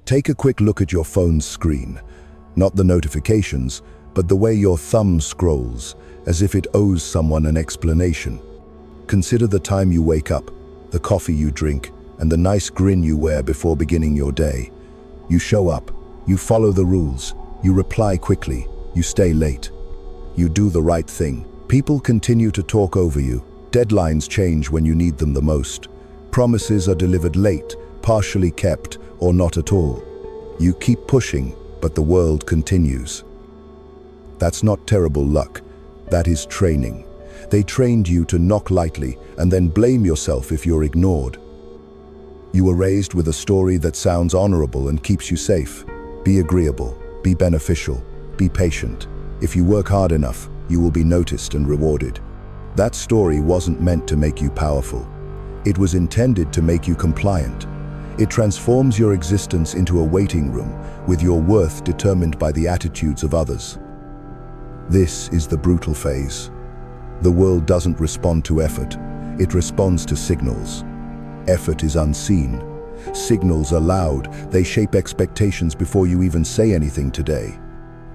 Take a quick look at your phone's screen. Not the notifications, but the way your thumb scrolls, as if it owes someone an explanation. Consider the time you wake up, the coffee you drink, and the nice grin you wear before beginning your day. You show up, you follow the rules, you reply quickly, you stay late. You do the right thing. People continue to talk over you. Deadlines change when you need them the most. Promises are delivered late, partially kept, or not at all. You keep pushing, but the world continues. That's not terrible luck. That is training. They trained you to knock lightly and then blame yourself if you're ignored. You were raised with a story that sounds honorable and keeps you safe. Be agreeable, be beneficial, be patient. If you work hard enough, you will be noticed and rewarded. That story wasn't meant to make you powerful. It was intended to make you compliant. It transforms your existence into a waiting room, with your worth determined by the attitudes of others. This is the brutal phase. The world doesn't respond to effort, it responds to signals. Effort is unseen. Signals are loud, they shape expectations before you even say anything today.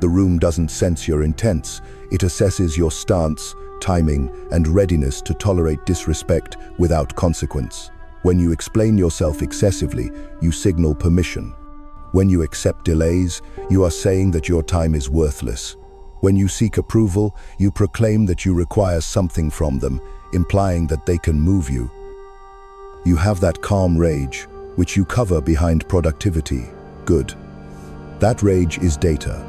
The room doesn't sense your intents, it assesses your stance, timing, and readiness to tolerate disrespect without consequence. When you explain yourself excessively, you signal permission. When you accept delays, you are saying that your time is worthless. When you seek approval, you proclaim that you require something from them, implying that they can move you. You have that calm rage, which you cover behind productivity. Good. That rage is data.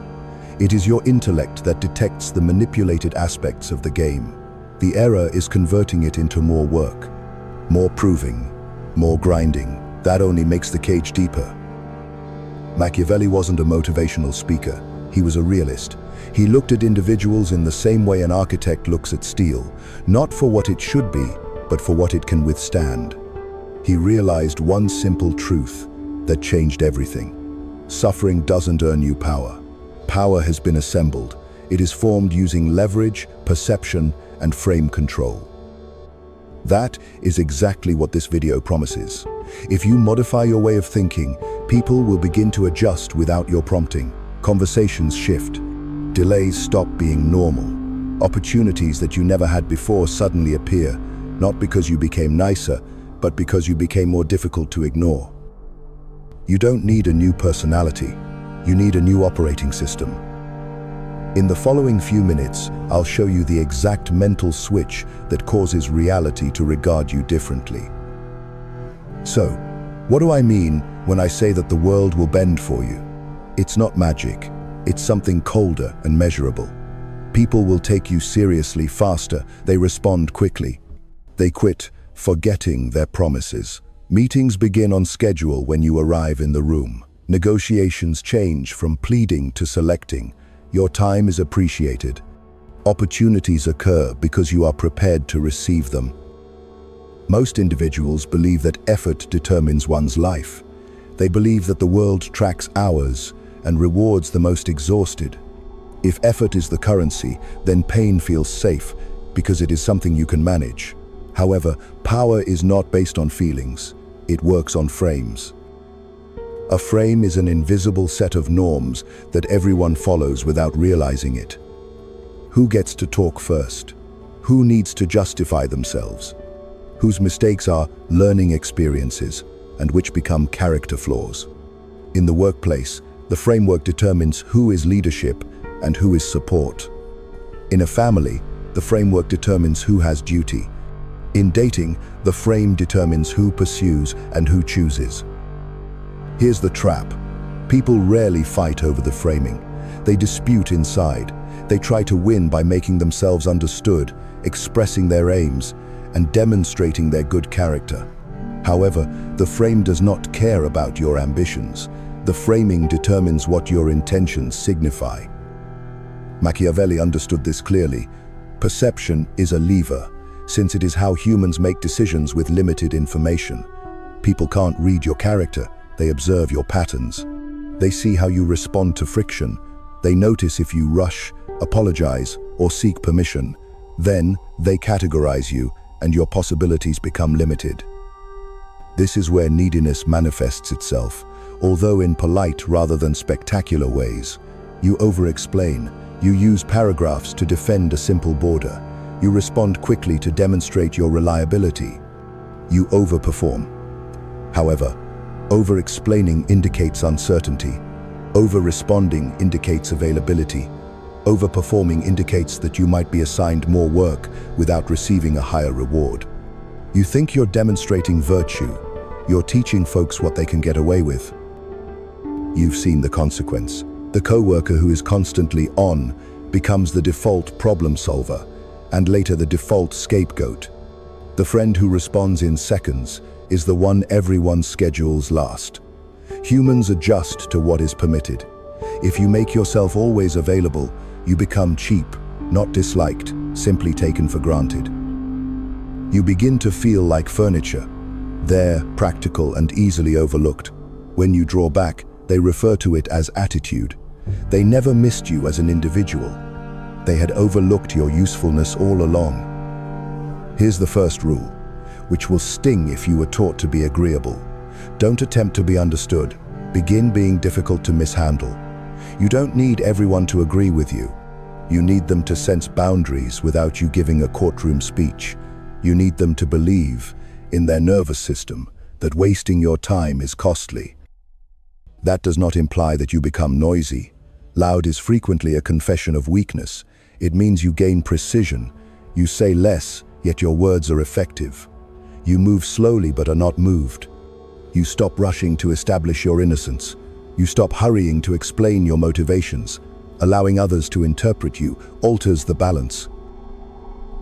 It is your intellect that detects the manipulated aspects of the game. The error is converting it into more work, more proving, more grinding. That only makes the cage deeper. Machiavelli wasn't a motivational speaker. He was a realist. He looked at individuals in the same way an architect looks at steel, not for what it should be, but for what it can withstand. He realized one simple truth that changed everything. Suffering doesn't earn you power. Power has been assembled. It is formed using leverage, perception, and frame control. That is exactly what this video promises. If you modify your way of thinking, people will begin to adjust without your prompting. Conversations shift. Delays stop being normal. Opportunities that you never had before suddenly appear, not because you became nicer, but because you became more difficult to ignore. You don't need a new personality. You need a new operating system. In the following few minutes, I'll show you the exact mental switch that causes reality to regard you differently. So, what do I mean when I say that the world will bend for you? It's not magic. It's something colder and measurable. People will take you seriously faster. They respond quickly. They quit forgetting their promises. Meetings begin on schedule when you arrive in the room. Negotiations change from pleading to selecting. Your time is appreciated. Opportunities occur because you are prepared to receive them. Most individuals believe that effort determines one's life. They believe that the world tracks hours and rewards the most exhausted. If effort is the currency, then pain feels safe because it is something you can manage. However, power is not based on feelings. It works on frames. A frame is an invisible set of norms that everyone follows without realizing it. Who gets to talk first? Who needs to justify themselves? Whose mistakes are learning experiences and which become character flaws? In the workplace, the framework determines who is leadership and who is support. In a family, the framework determines who has duty. In dating, the frame determines who pursues and who chooses. Here's the trap. People rarely fight over the framing. They dispute inside. They try to win by making themselves understood, expressing their aims, and demonstrating their good character. However, the frame does not care about your ambitions. The framing determines what your intentions signify. Machiavelli understood this clearly. Perception is a lever, since it is how humans make decisions with limited information. People can't read your character. They observe your patterns. They see how you respond to friction. They notice if you rush, apologize, or seek permission. Then they categorize you, and your possibilities become limited. This is where neediness manifests itself. although in polite rather than spectacular ways. You over-explain. You use paragraphs to defend a simple border. You respond quickly to demonstrate your reliability. You overperform. However, over-explaining indicates uncertainty. Over-responding indicates availability. Overperforming indicates that you might be assigned more work without receiving a higher reward. You think you're demonstrating virtue. You're teaching folks what they can get away with. You've seen the consequence. The coworker who is constantly on becomes the default problem solver, and later the default scapegoat. The friend who responds in seconds is the one everyone schedules last. Humans adjust to what is permitted. If you make yourself always available, you become cheap, not disliked, simply taken for granted. You begin to feel like furniture. They're practical and easily overlooked. When you draw back, they refer to it as attitude. They never missed you as an individual. They had overlooked your usefulness all along. Here's the first rule, which will sting if you were taught to be agreeable. Don't attempt to be understood. Begin being difficult to mishandle. You don't need everyone to agree with you. You need them to sense boundaries without you giving a courtroom speech. You need them to believe, in their nervous system, that wasting your time is costly. That does not imply that you become noisy. Loud is frequently a confession of weakness. It means you gain precision. You say less, yet your words are effective. You move slowly but are not moved. You stop rushing to establish your innocence. You stop hurrying to explain your motivations. Allowing others to interpret you alters the balance.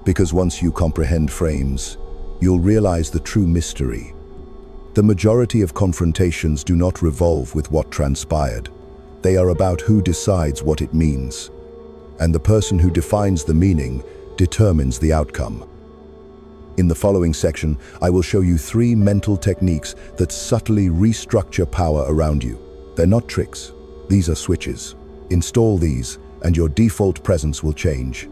Because once you comprehend frames, you'll realize the true mystery. The majority of confrontations do not revolve with what transpired. They are about who decides what it means. And the person who defines the meaning determines the outcome. In the following section, I will show you 3 mental techniques that subtly restructure power around you. They're not tricks. These are switches. Install these, and your default presence will change.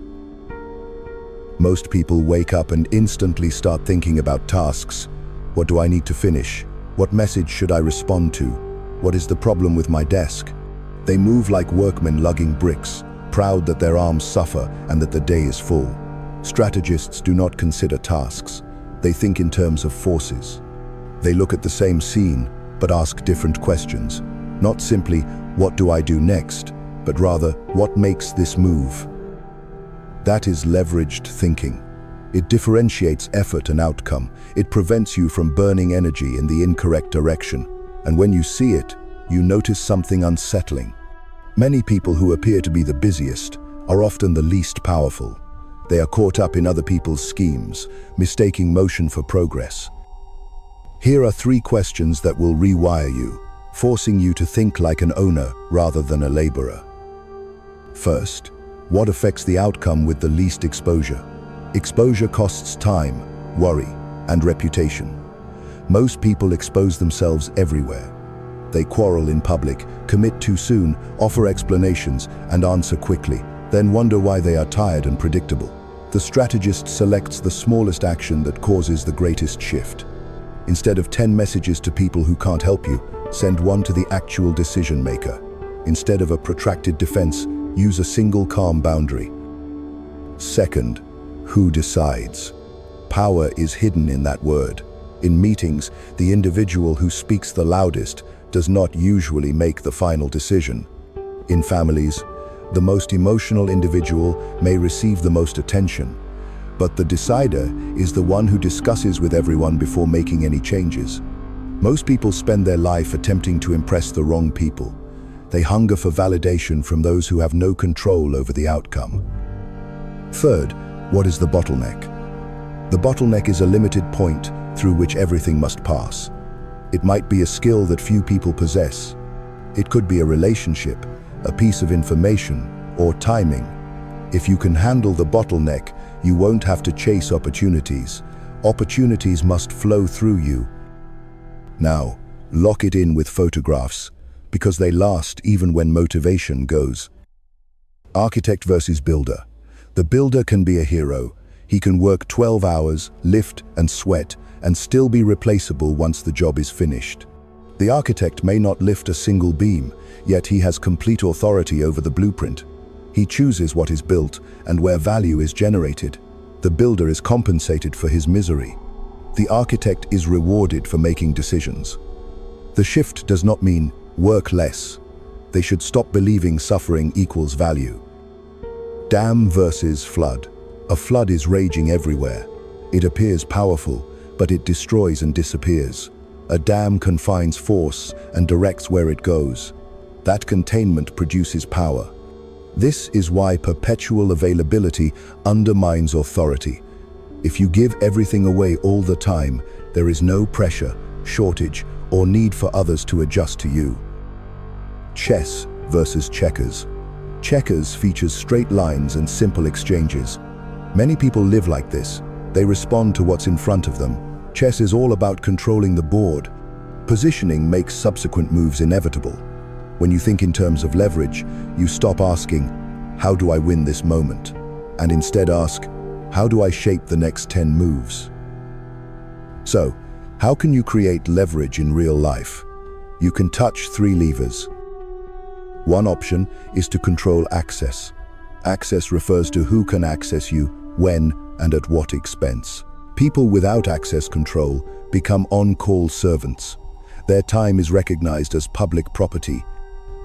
Most people wake up and instantly start thinking about tasks. What do I need to finish? What message should I respond to? What is the problem with my desk? They move like workmen lugging bricks, proud that their arms suffer and that the day is full. Strategists do not consider tasks. They think in terms of forces. They look at the same scene, but ask different questions. Not simply, what do I do next? But rather, what makes this move? That is leveraged thinking. It differentiates effort and outcome. It prevents you from burning energy in the incorrect direction. And when you see it, you notice something unsettling. Many people who appear to be the busiest are often the least powerful. They are caught up in other people's schemes, mistaking motion for progress. Here are 3 questions that will rewire you, forcing you to think like an owner rather than a laborer. First, what affects the outcome with the least exposure? Exposure costs time, worry, and reputation. Most people expose themselves everywhere. They quarrel in public, commit too soon, offer explanations, and answer quickly, then wonder why they are tired and predictable. The strategist selects the smallest action that causes the greatest shift. Instead of 10 messages to people who can't help you, send one to the actual decision maker. Instead of a protracted defense, use a single calm boundary. Second, who decides? Power is hidden in that word. In meetings, the individual who speaks the loudest does not usually make the final decision. In families, the most emotional individual may receive the most attention, but the decider is the one who discusses with everyone before making any changes. Most people spend their life attempting to impress the wrong people. They hunger for validation from those who have no control over the outcome. Third, what is the bottleneck? The bottleneck is a limited point through which everything must pass. It might be a skill that few people possess. It could be a relationship, a piece of information, or timing. If you can handle the bottleneck, you won't have to chase opportunities. Opportunities must flow through you. Now, lock it in with photographs, because they last even when motivation goes. Architect versus builder. The builder can be a hero. He can work 12 hours, lift and sweat, and still be replaceable once the job is finished. The architect may not lift a single beam, yet he has complete authority over the blueprint. He chooses what is built and where value is generated. The builder is compensated for his misery. The architect is rewarded for making decisions. The shift does not mean work less. They should stop believing suffering equals value. Dam versus flood. A flood is raging everywhere. It appears powerful, but it destroys and disappears. A dam confines force and directs where it goes. That containment produces power. This is why perpetual availability undermines authority. If you give everything away all the time, there is no pressure, shortage, or need for others to adjust to you. Chess versus checkers. Checkers features straight lines and simple exchanges. Many people live like this. They respond to what's in front of them. Chess is all about controlling the board. Positioning makes subsequent moves inevitable. When you think in terms of leverage, you stop asking, "How do I win this moment?" and instead ask, "How do I shape the next 10 moves?" So, how can you create leverage in real life? You can touch 3 levers. One option is to control access. Access refers to who can access you, when, and at what expense. People without access control become on-call servants. Their time is recognized as public property.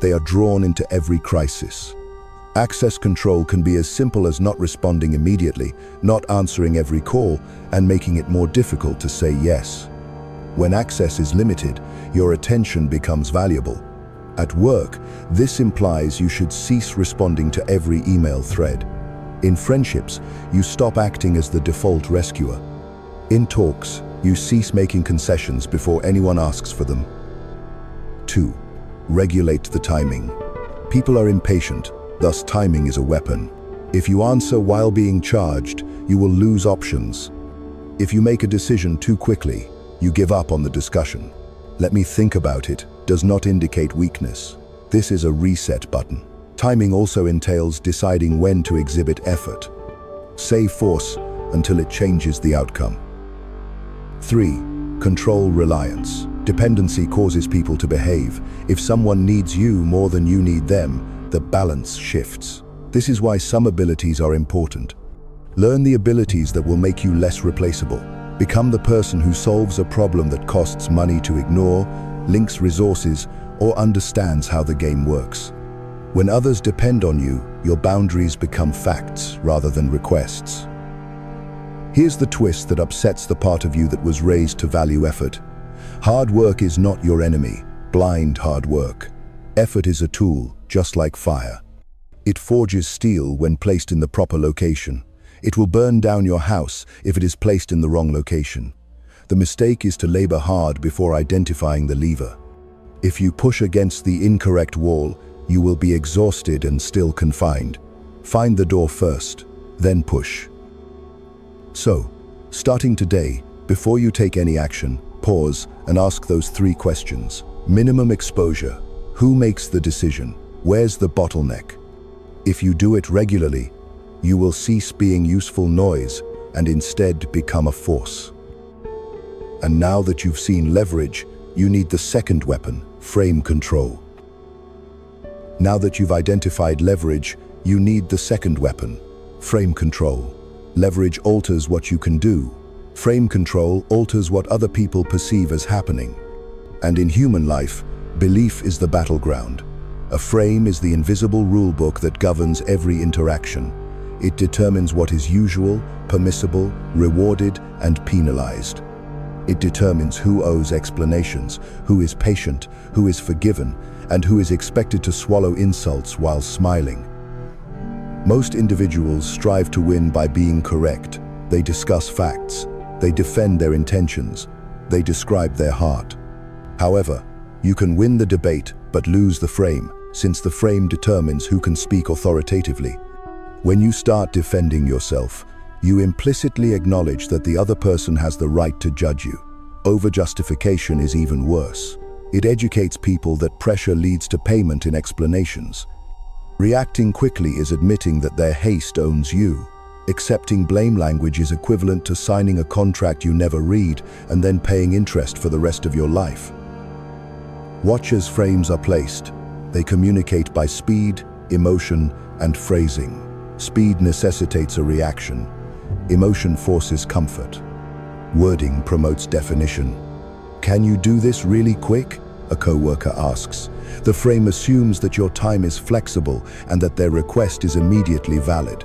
They are drawn into every crisis. Access control can be as simple as not responding immediately, not answering every call, and making it more difficult to say yes. When access is limited, your attention becomes valuable. At work, this implies you should cease responding to every email thread. In friendships, you stop acting as the default rescuer. In talks, you cease making concessions before anyone asks for them. 2. Regulate the timing. People are impatient, thus timing is a weapon. If you answer while being charged, you will lose options. If you make a decision too quickly, you give up on the discussion. "Let me think about it" does not indicate weakness. This is a reset button. Timing also entails deciding when to exhibit effort. Save force until it changes the outcome. 3. Control reliance. Dependency causes people to behave. If someone needs you more than you need them, the balance shifts. This is why some abilities are important. Learn the abilities that will make you less replaceable. Become the person who solves a problem that costs money to ignore, links resources, or understands how the game works. When others depend on you, your boundaries become facts rather than requests. Here's the twist that upsets the part of you that was raised to value effort. Hard work is not your enemy, blind hard work. Effort is a tool, just like fire. It forges steel when placed in the proper location. It will burn down your house if it is placed in the wrong location. The mistake is to labor hard before identifying the lever. If you push against the incorrect wall, you will be exhausted and still confined. Find the door first, then push. So, starting today, before you take any action, pause and ask those 3 questions. Minimum exposure. Who makes the decision? Where's the bottleneck? If you do it regularly, you will cease being useful noise and instead become a force. And now that you've seen leverage, you need the second weapon, frame control. Now that you've identified leverage, you need the second weapon, frame control. Leverage alters what you can do. Frame control alters what other people perceive as happening. And in human life, belief is the battleground. A frame is the invisible rulebook that governs every interaction. It determines what is usual, permissible, rewarded, and penalized. It determines who owes explanations, who is patient, who is forgiven, and who is expected to swallow insults while smiling. Most individuals strive to win by being correct. They discuss facts. They defend their intentions. They describe their heart. However, you can win the debate but lose the frame, since the frame determines who can speak authoritatively. When you start defending yourself, you implicitly acknowledge that the other person has the right to judge you. Over-justification is even worse. It educates people that pressure leads to payment in explanations. Reacting quickly is admitting that their haste owns you. Accepting blame language is equivalent to signing a contract you never read and then paying interest for the rest of your life. Watch as frames are placed. They communicate by speed, emotion, and phrasing. Speed necessitates a reaction. Emotion forces comfort. Wording promotes definition. "Can you do this really quick?" a coworker asks. The frame assumes that your time is flexible and that their request is immediately valid.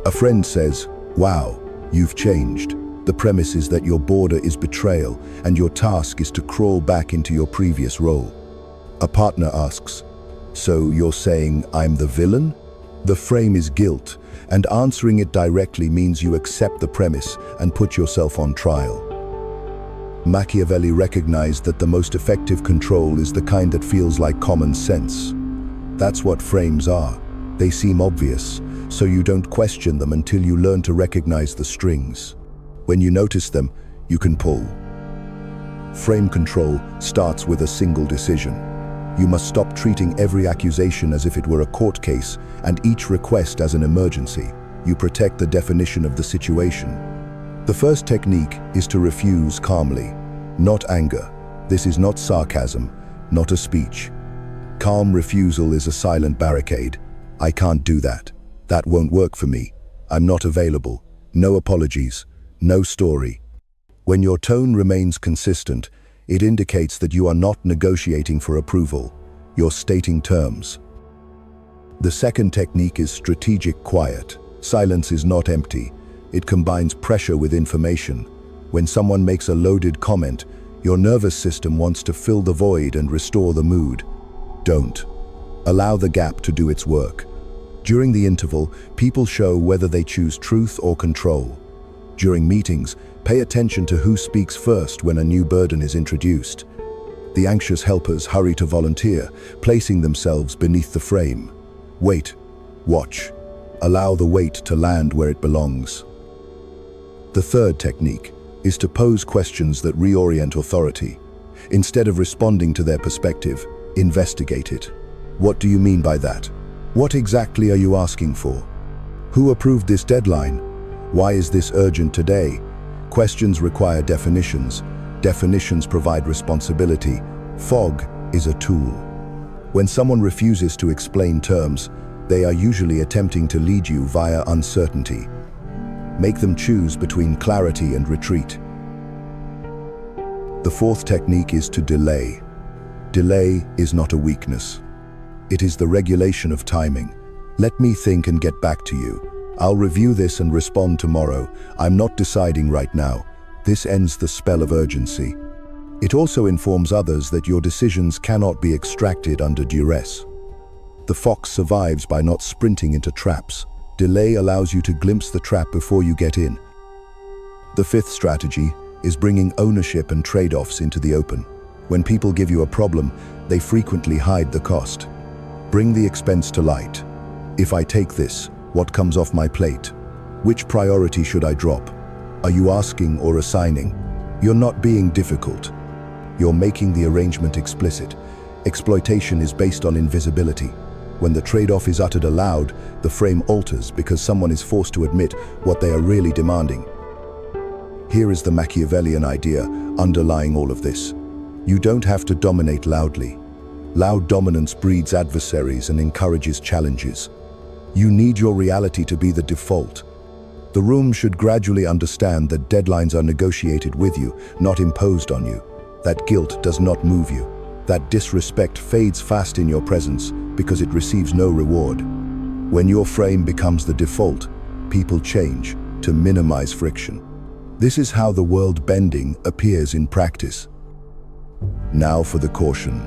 A friend says, "Wow, you've changed." The premise is that your border is betrayal and your task is to crawl back into your previous role. A partner asks, "So you're saying I'm the villain?" The frame is guilt, and answering it directly means you accept the premise and put yourself on trial. Machiavelli recognized that the most effective control is the kind that feels like common sense. That's what frames are. They seem obvious, so you don't question them until you learn to recognize the strings. When you notice them, you can pull. Frame control starts with a single decision. You must stop treating every accusation as if it were a court case and each request as an emergency. You protect the definition of the situation. The first technique is to refuse calmly, not anger. This is not sarcasm, not a speech. Calm refusal is a silent barricade. "I can't do that. That won't work for me. I'm not available. No apologies. No story." When your tone remains consistent, it indicates that you are not negotiating for approval. You're stating terms. The second technique is strategic quiet. Silence is not empty. It combines pressure with information. When someone makes a loaded comment, your nervous system wants to fill the void and restore the mood. Don't. Allow the gap to do its work. During the interval, people show whether they choose truth or control. During meetings, pay attention to who speaks first when a new burden is introduced. The anxious helpers hurry to volunteer, placing themselves beneath the frame. Wait. Watch. Allow the weight to land where it belongs. The third technique is to pose questions that reorient authority. Instead of responding to their perspective, investigate it. What do you mean by that? What exactly are you asking for? Who approved this deadline? Why is this urgent today? Questions require definitions. Definitions provide responsibility. Fog is a tool. When someone refuses to explain terms, they are usually attempting to lead you via uncertainty. Make them choose between clarity and retreat. The fourth technique is to delay. Delay is not a weakness. It is the regulation of timing. "Let me think and get back to you. I'll review this and respond tomorrow. I'm not deciding right now." This ends the spell of urgency. It also informs others that your decisions cannot be extracted under duress. The fox survives by not sprinting into traps. Delay allows you to glimpse the trap before you get in. The fifth strategy is bringing ownership and trade-offs into the open. When people give you a problem, they frequently hide the cost. Bring the expense to light. "If I take this, what comes off my plate? Which priority should I drop? Are you asking or assigning?" You're not being difficult. You're making the arrangement explicit. Exploitation is based on invisibility. When the trade-off is uttered aloud, the frame alters because someone is forced to admit what they are really demanding. Here is the Machiavellian idea underlying all of this. You don't have to dominate loudly. Loud dominance breeds adversaries and encourages challenges. You need your reality to be the default. The room should gradually understand that deadlines are negotiated with you, not imposed on you. That guilt does not move you. That disrespect fades fast in your presence because it receives no reward. When your frame becomes the default, people change to minimize friction. This is how the world bending appears in practice. Now for the caution.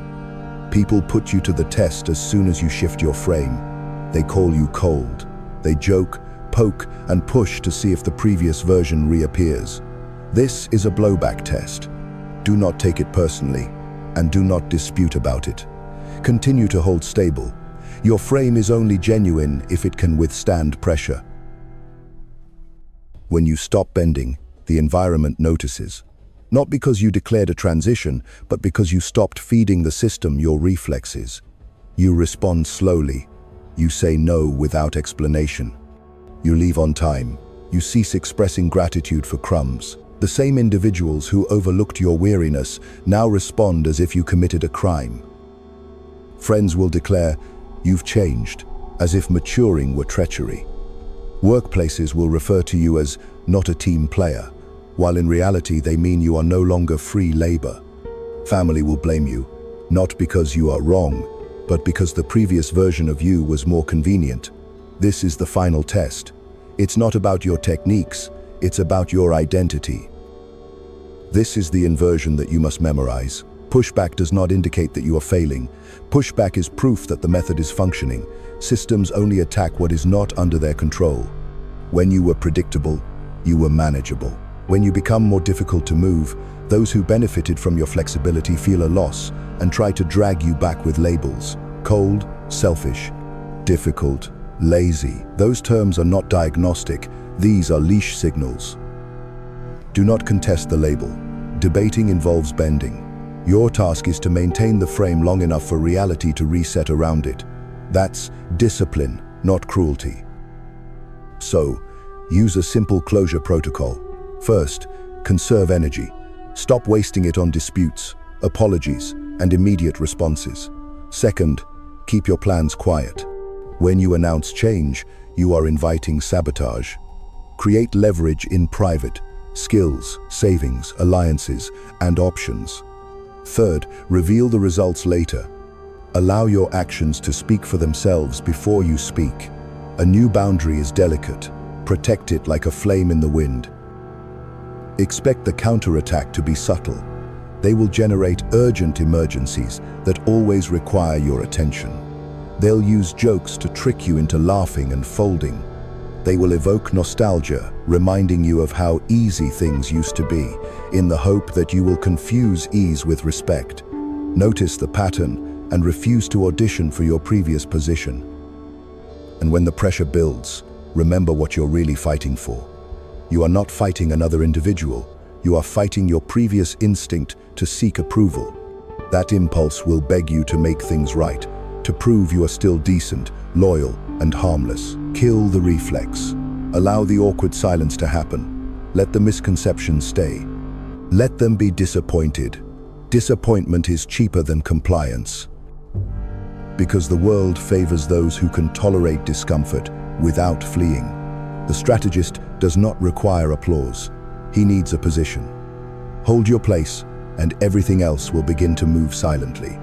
People put you to the test as soon as you shift your frame. They call you cold. They joke, poke, and push to see if the previous version reappears. This is a blowback test. Do not take it personally, and do not dispute about it. Continue to hold stable. Your frame is only genuine if it can withstand pressure. When you stop bending, the environment notices. Not because you declared a transition, but because you stopped feeding the system your reflexes. You respond slowly. You say no without explanation. You leave on time. You cease expressing gratitude for crumbs. The same individuals who overlooked your weariness now respond as if you committed a crime. Friends will declare, "You've changed," as if maturing were treachery. Workplaces will refer to you as not a team player, while in reality they mean you are no longer free labor. Family will blame you, not because you are wrong, but because the previous version of you was more convenient. This is the final test. It's not about your techniques, it's about your identity. This is the inversion that you must memorize. Pushback does not indicate that you are failing. Pushback is proof that the method is functioning. Systems only attack what is not under their control. When you were predictable, you were manageable. When you become more difficult to move, those who benefited from your flexibility feel a loss and try to drag you back with labels. Cold, selfish, difficult, lazy. Those terms are not diagnostic, these are leash signals. Do not contest the label. Debating involves bending. Your task is to maintain the frame long enough for reality to reset around it. That's discipline, not cruelty. So, use a simple closure protocol. First, conserve energy. Stop wasting it on disputes, apologies, and immediate responses. Second, keep your plans quiet. When you announce change, you are inviting sabotage. Create leverage in private, skills, savings, alliances, and options. Third, reveal the results later. Allow your actions to speak for themselves before you speak. A new boundary is delicate. Protect it like a flame in the wind. Expect the counterattack to be subtle. They will generate urgent emergencies that always require your attention. They'll use jokes to trick you into laughing and folding. They will evoke nostalgia, reminding you of how easy things used to be, in the hope that you will confuse ease with respect. Notice the pattern and refuse to audition for your previous position. And when the pressure builds, remember what you're really fighting for. You are not fighting another individual. You are fighting your previous instinct to seek approval. That impulse will beg you to make things right, to prove you are still decent, loyal, and harmless. Kill the reflex. Allow the awkward silence to happen. Let the misconceptions stay. Let them be disappointed. Disappointment is cheaper than compliance. Because the world favors those who can tolerate discomfort without fleeing. The strategist does not require applause. He needs a position. Hold your place, and everything else will begin to move silently.